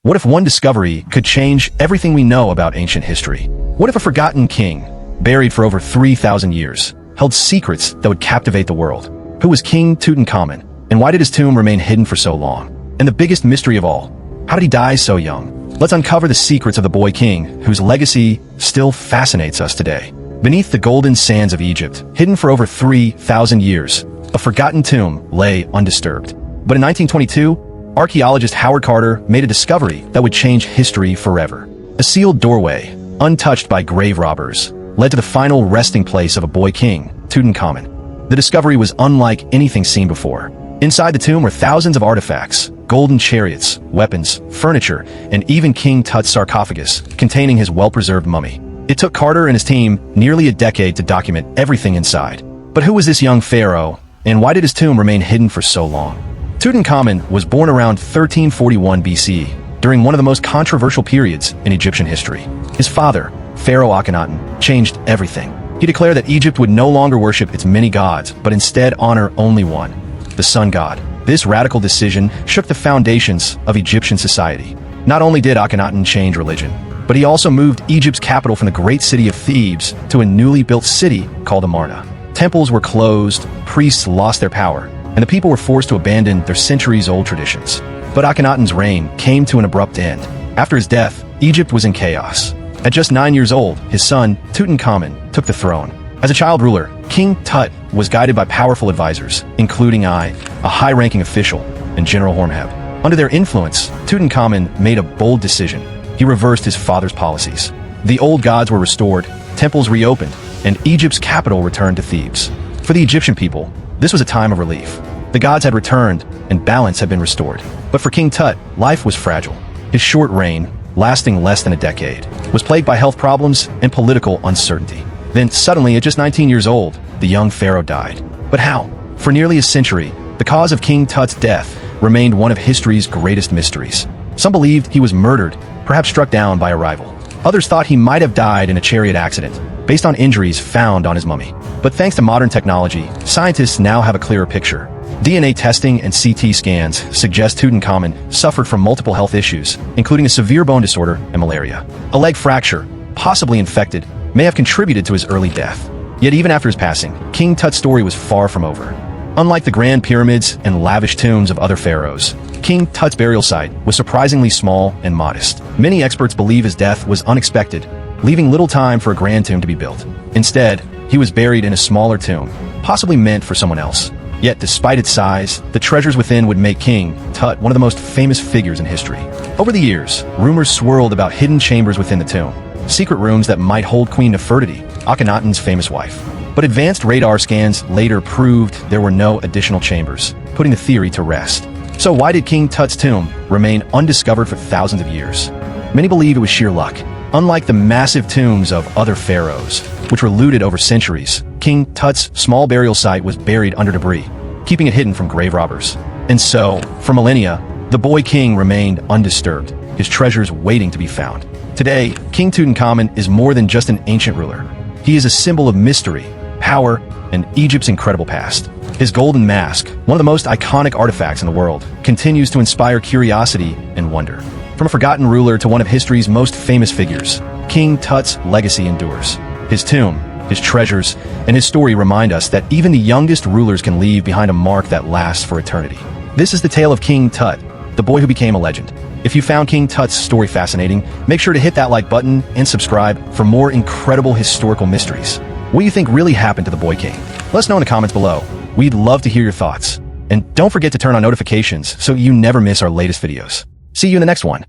What if one discovery could change everything we know about ancient history? What if a forgotten king, buried for over 3,000 years, held secrets that would captivate the world? Who was King Tutankhamun, and why did his tomb remain hidden for so long? And the biggest mystery of all, how did he die so young? Let's uncover the secrets of the boy king, whose legacy still fascinates us today. Beneath the golden sands of Egypt, hidden for over 3,000 years, a forgotten tomb lay undisturbed. But in 1922, archaeologist Howard Carter made a discovery that would change history forever. A sealed doorway, untouched by grave robbers, led to the final resting place of a boy king, Tutankhamun. The discovery was unlike anything seen before. Inside the tomb were thousands of artifacts, golden chariots, weapons, furniture, and even King Tut's sarcophagus, containing his well-preserved mummy. It took Carter and his team nearly a decade to document everything inside. But who was this young pharaoh, and why did his tomb remain hidden for so long? Tutankhamun was born around 1341 BC, during one of the most controversial periods in Egyptian history. His father, Pharaoh Akhenaten, changed everything. He declared that Egypt would no longer worship its many gods, but instead honor only one, the sun god. This radical decision shook the foundations of Egyptian society. Not only did Akhenaten change religion, but he also moved Egypt's capital from the great city of Thebes to a newly built city called Amarna. Temples were closed, priests lost their power, and the people were forced to abandon their centuries-old traditions. But Akhenaten's reign came to an abrupt end. After his death, Egypt was in chaos. At just 9 years old, his son, Tutankhamun, took the throne. As a child ruler, King Tut was guided by powerful advisors, including a high-ranking official, and General Hormheb. Under their influence, Tutankhamun made a bold decision. He reversed his father's policies. The old gods were restored, temples reopened, and Egypt's capital returned to Thebes. For the Egyptian people, this was a time of relief. The gods had returned, and balance had been restored. But for King Tut, life was fragile. His short reign, lasting less than a decade, was plagued by health problems and political uncertainty. Then suddenly, at just 19 years old, the young pharaoh died. But how? For nearly a century, the cause of King Tut's death remained one of history's greatest mysteries. Some believed he was murdered, perhaps struck down by a rival. Others thought he might have died in a chariot accident, based on injuries found on his mummy. But thanks to modern technology, scientists now have a clearer picture. DNA testing and CT scans suggest Tutankhamun suffered from multiple health issues, including a severe bone disorder and malaria. A leg fracture, possibly infected, may have contributed to his early death. Yet even after his passing, King Tut's story was far from over. Unlike the grand pyramids and lavish tombs of other pharaohs, King Tut's burial site was surprisingly small and modest. Many experts believe his death was unexpected, leaving little time for a grand tomb to be built. Instead, he was buried in a smaller tomb, possibly meant for someone else. Yet despite its size, the treasures within would make King Tut one of the most famous figures in history. Over the years, rumors swirled about hidden chambers within the tomb, secret rooms that might hold Queen Nefertiti, Akhenaten's famous wife. But advanced radar scans later proved there were no additional chambers, putting the theory to rest. So why did King Tut's tomb remain undiscovered for thousands of years? Many believe it was sheer luck. Unlike the massive tombs of other pharaohs, which were looted over centuries, King Tut's small burial site was buried under debris, keeping it hidden from grave robbers. And so, for millennia, the boy king remained undisturbed, his treasures waiting to be found. Today, King Tutankhamun is more than just an ancient ruler. He is a symbol of mystery, power, and Egypt's incredible past. His golden mask, one of the most iconic artifacts in the world, continues to inspire curiosity and wonder. From a forgotten ruler to one of history's most famous figures, King Tut's legacy endures. His tomb, his treasures, and his story remind us that even the youngest rulers can leave behind a mark that lasts for eternity. This is the tale of King Tut, the boy who became a legend. If you found King Tut's story fascinating, make sure to hit that like button and subscribe for more incredible historical mysteries. What do you think really happened to the boy king? Let us know in the comments below. We'd love to hear your thoughts. And don't forget to turn on notifications so you never miss our latest videos. See you in the next one.